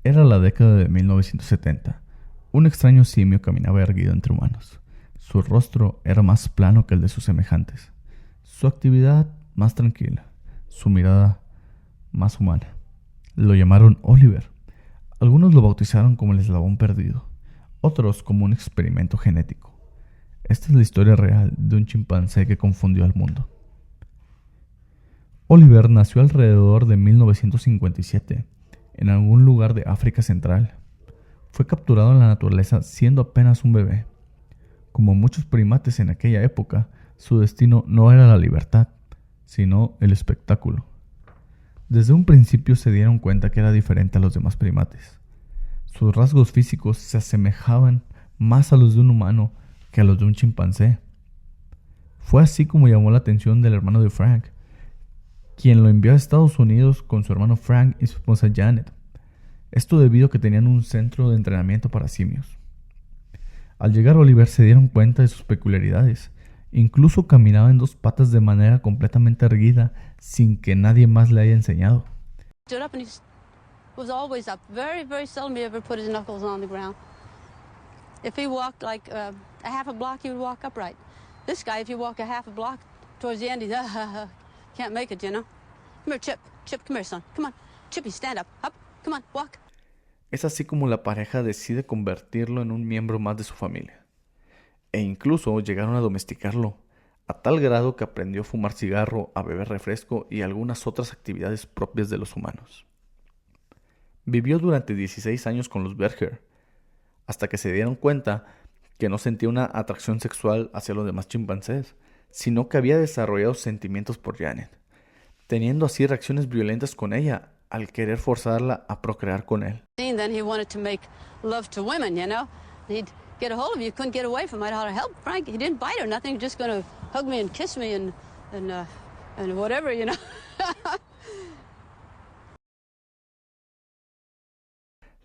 Era la década de 1970. Un extraño simio caminaba erguido entre humanos. Su rostro era más plano que el de sus semejantes. Su actividad más tranquila. Su mirada más humana. Lo llamaron Oliver. Algunos lo bautizaron como el eslabón perdido, otros como un experimento genético. Esta es la historia real de un chimpancé que confundió al mundo. Oliver nació alrededor de 1957, en algún lugar de África Central. Fue capturado en la naturaleza siendo apenas un bebé. Como muchos primates en aquella época, su destino no era la libertad, sino el espectáculo. Desde un principio se dieron cuenta que era diferente a los demás primates. Sus rasgos físicos se asemejaban más a los de un humano que a los de un chimpancé. Fue así como llamó la atención del hermano de Frank, quien lo envió a Estados Unidos con su hermano Frank y su esposa Janet. Esto debido a que tenían un centro de entrenamiento para simios. Al llegar Oliver se dieron cuenta de sus peculiaridades. Incluso caminaba en dos patas de manera completamente erguida sin que nadie más le haya enseñado. Stood up and he was always up. Very, very seldom he ever put his knuckles on the ground. If he walked like a half a block, he would walk upright. This guy, if you walk a half a block towards the end, he's can't make it, you know. Come here, Chip. Chip, come here, son. Come on. Chippy, stand up. Up. Come on, walk. Es así como la pareja decide convertirlo en un miembro más de su familia. E incluso llegaron a domesticarlo, a tal grado que aprendió a fumar cigarro, a beber refresco y algunas otras actividades propias de los humanos. Vivió durante 16 años con los Berger, hasta que se dieron cuenta que no sentía una atracción sexual hacia los demás chimpancés, sino que había desarrollado sentimientos por Janet, teniendo así reacciones violentas con ella al querer forzarla a procrear con él. Then he wanted to make love to women, you know. He'd get a hold of you, couldn't get away from it. I'd holler, help, Frank. He didn't bite or nothing. He's just going to hug me and kiss me and whatever, you know.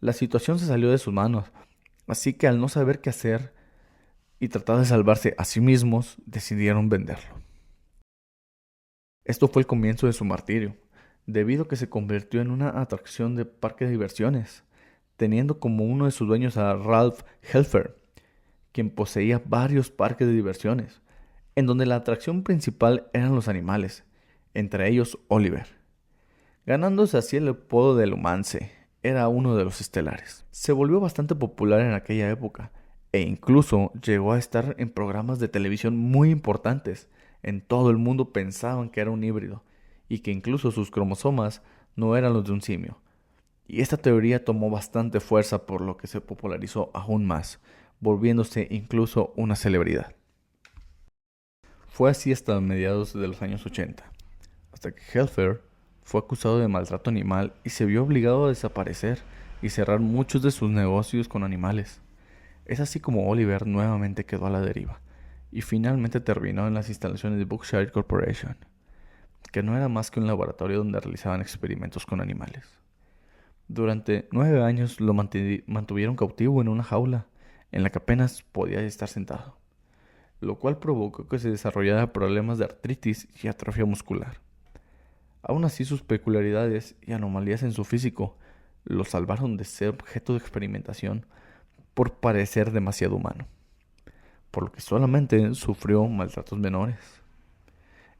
La situación se salió de sus manos, así que al no saber qué hacer y tratar de salvarse a sí mismos, decidieron venderlo. Esto fue el comienzo de su martirio, debido a que se convirtió en una atracción de parque de diversiones, teniendo como uno de sus dueños a Ralph Helfer, quien poseía varios parques de diversiones, en donde la atracción principal eran los animales, entre ellos Oliver. Ganándose así el apodo de Lumance, era uno de los estelares. Se volvió bastante popular en aquella época, e incluso llegó a estar en programas de televisión muy importantes. En todo el mundo pensaban que era un híbrido, y que incluso sus cromosomas no eran los de un simio. Y esta teoría tomó bastante fuerza, por lo que se popularizó aún más, volviéndose incluso una celebridad. Fue así hasta mediados de los años 80, hasta que Helfer fue acusado de maltrato animal y se vio obligado a desaparecer y cerrar muchos de sus negocios con animales. Es así como Oliver nuevamente quedó a la deriva y finalmente terminó en las instalaciones de Berkshire Corporation, que no era más que un laboratorio donde realizaban experimentos con animales. Durante 9 años lo mantuvieron cautivo en una jaula en la que apenas podía estar sentado, lo cual provocó que se desarrollara problemas de artritis y atrofia muscular. Aún así, sus peculiaridades y anomalías en su físico lo salvaron de ser objeto de experimentación por parecer demasiado humano, por lo que solamente sufrió maltratos menores.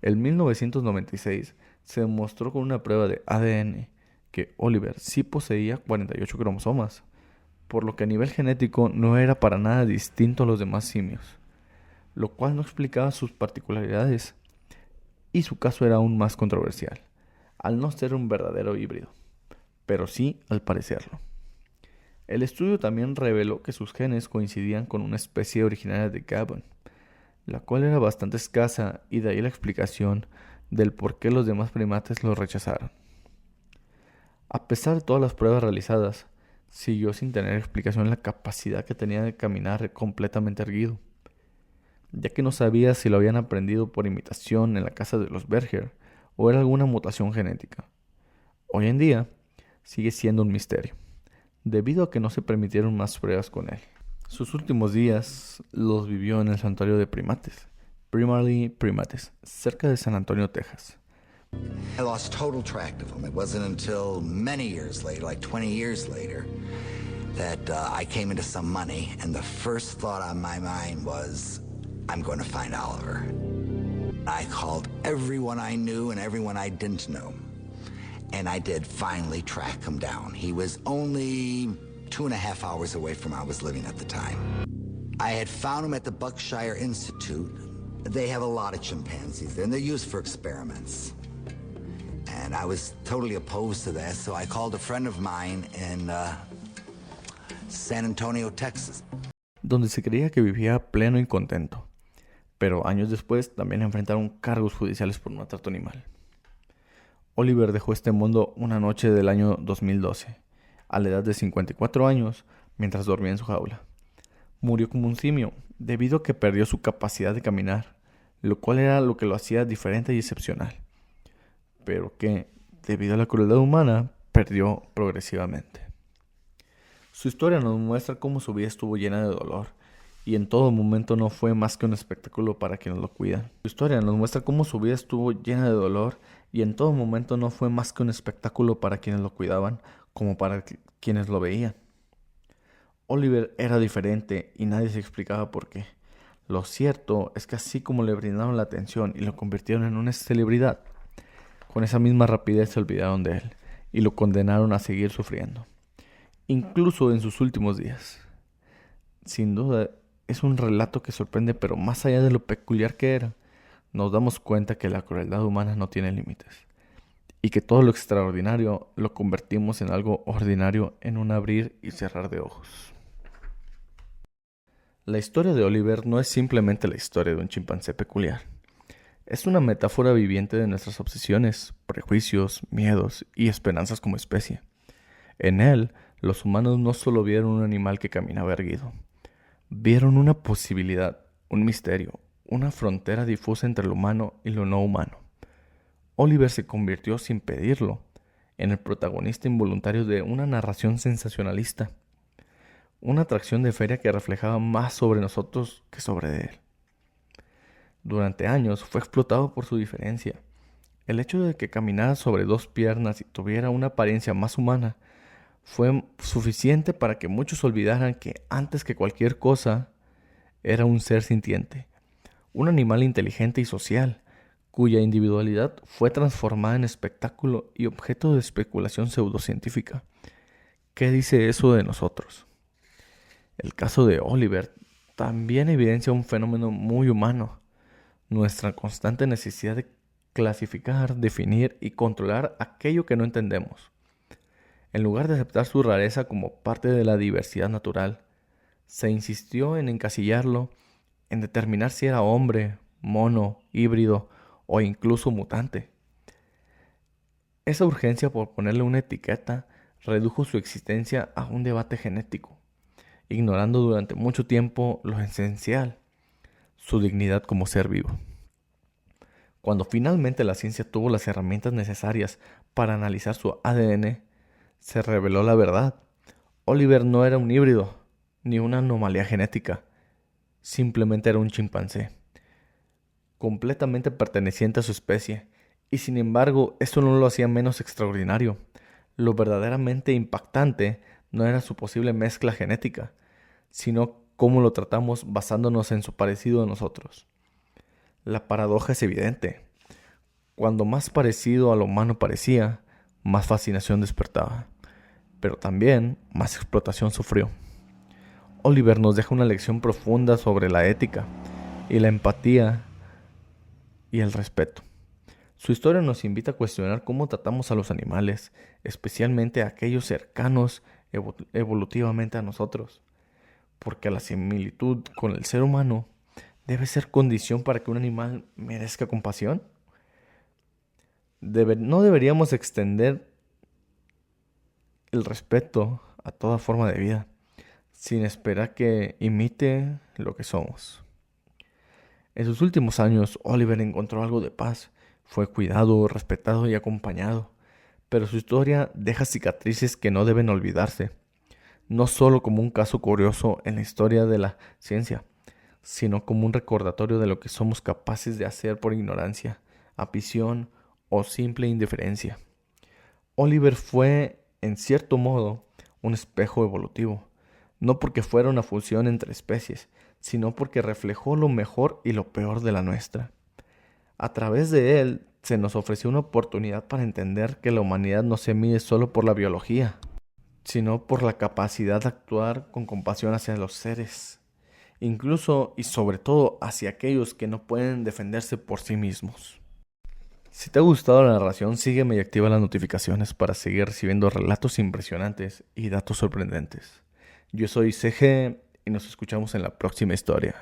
En 1996 se demostró con una prueba de ADN que Oliver sí poseía 48 cromosomas, por lo que a nivel genético no era para nada distinto a los demás simios, lo cual no explicaba sus particularidades, y su caso era aún más controversial, al no ser un verdadero híbrido, pero sí al parecerlo. El estudio también reveló que sus genes coincidían con una especie originaria de Gabon, la cual era bastante escasa, y de ahí la explicación del por qué los demás primates lo rechazaron. A pesar de todas las pruebas realizadas, siguió sin tener explicación la capacidad que tenía de caminar completamente erguido, ya que no sabía si lo habían aprendido por imitación en la casa de los Berger o era alguna mutación genética. Hoy en día sigue siendo un misterio, debido a que no se permitieron más pruebas con él. Sus últimos días los vivió en el santuario de primates, Primarily Primates, cerca de San Antonio, Texas. I lost total track of him. It wasn't until many years later, like 20 years later, that I came into some money, and the first thought on my mind was, I'm going to find Oliver. I called everyone I knew and everyone I didn't know, and I did finally track him down. He was only 2.5 hours away from where I was living at the time. I had found him at the Buckshire Institute. They have a lot of chimpanzees there, and they're used for experiments. And I was totally opposed to that, so I called a friend of mine in San Antonio, Texas. Donde se creía que vivía pleno y contento. Pero años después también enfrentaron cargos judiciales por maltrato animal. Oliver dejó este mundo una noche del año 2012, a la edad de 54 años, mientras dormía en su jaula. Murió como un simio, debido a que perdió su capacidad de caminar, lo cual era lo que lo hacía diferente y excepcional, pero que, debido a la crueldad humana, perdió progresivamente. Su historia nos muestra cómo su vida estuvo llena de dolor, y en todo momento no fue más que un espectáculo para quienes lo cuidan. Su historia nos muestra cómo su vida estuvo llena de dolor, y en todo momento no fue más que un espectáculo para quienes lo cuidaban, como para quienes lo veían. Oliver era diferente y nadie se explicaba por qué. Lo cierto es que así como le brindaron la atención y lo convirtieron en una celebridad, con esa misma rapidez se olvidaron de él y lo condenaron a seguir sufriendo, incluso en sus últimos días. Sin duda, es un relato que sorprende, pero más allá de lo peculiar que era, nos damos cuenta que la crueldad humana no tiene límites y que todo lo extraordinario lo convertimos en algo ordinario en un abrir y cerrar de ojos. La historia de Oliver no es simplemente la historia de un chimpancé peculiar. Es una metáfora viviente de nuestras obsesiones, prejuicios, miedos y esperanzas como especie. En él, los humanos no solo vieron un animal que caminaba erguido, vieron una posibilidad, un misterio, una frontera difusa entre lo humano y lo no humano. Oliver se convirtió, sin pedirlo, en el protagonista involuntario de una narración sensacionalista, una atracción de feria que reflejaba más sobre nosotros que sobre él. Durante años fue explotado por su diferencia. El hecho de que caminara sobre 2 piernas y tuviera una apariencia más humana fue suficiente para que muchos olvidaran que antes que cualquier cosa era un ser sintiente, un animal inteligente y social, cuya individualidad fue transformada en espectáculo y objeto de especulación pseudocientífica. ¿Qué dice eso de nosotros? El caso de Oliver también evidencia un fenómeno muy humano, nuestra constante necesidad de clasificar, definir y controlar aquello que no entendemos. En lugar de aceptar su rareza como parte de la diversidad natural, se insistió en encasillarlo, en determinar si era hombre, mono, híbrido o incluso mutante. Esa urgencia por ponerle una etiqueta redujo su existencia a un debate genético, ignorando durante mucho tiempo lo esencial, su dignidad como ser vivo. Cuando finalmente la ciencia tuvo las herramientas necesarias para analizar su ADN, se reveló la verdad. Oliver no era un híbrido, ni una anomalía genética. Simplemente era un chimpancé, completamente perteneciente a su especie, y sin embargo, eso no lo hacía menos extraordinario. Lo verdaderamente impactante no era su posible mezcla genética, sino cómo lo tratamos basándonos en su parecido a nosotros. La paradoja es evidente. Cuando más parecido a lo humano parecía, más fascinación despertaba, pero también más explotación sufrió. Oliver nos deja una lección profunda sobre la ética y la empatía y el respeto. Su historia nos invita a cuestionar cómo tratamos a los animales, especialmente a aquellos cercanos evolutivamente a nosotros, porque la similitud con el ser humano debe ser condición para que un animal merezca compasión. No deberíamos extender el respeto a toda forma de vida, sin esperar que imite lo que somos. En sus últimos años, Oliver encontró algo de paz. Fue cuidado, respetado y acompañado, pero su historia deja cicatrices que no deben olvidarse, no solo como un caso curioso en la historia de la ciencia, sino como un recordatorio de lo que somos capaces de hacer por ignorancia, ambición o simple indiferencia. Oliver fue, en cierto modo, un espejo evolutivo, no porque fuera una fusión entre especies, sino porque reflejó lo mejor y lo peor de la nuestra. A través de él se nos ofreció una oportunidad para entender que la humanidad no se mide solo por la biología, sino por la capacidad de actuar con compasión hacia los seres, incluso y sobre todo hacia aquellos que no pueden defenderse por sí mismos. Si te ha gustado la narración, sígueme y activa las notificaciones para seguir recibiendo relatos impresionantes y datos sorprendentes. Yo soy CG y nos escuchamos en la próxima historia.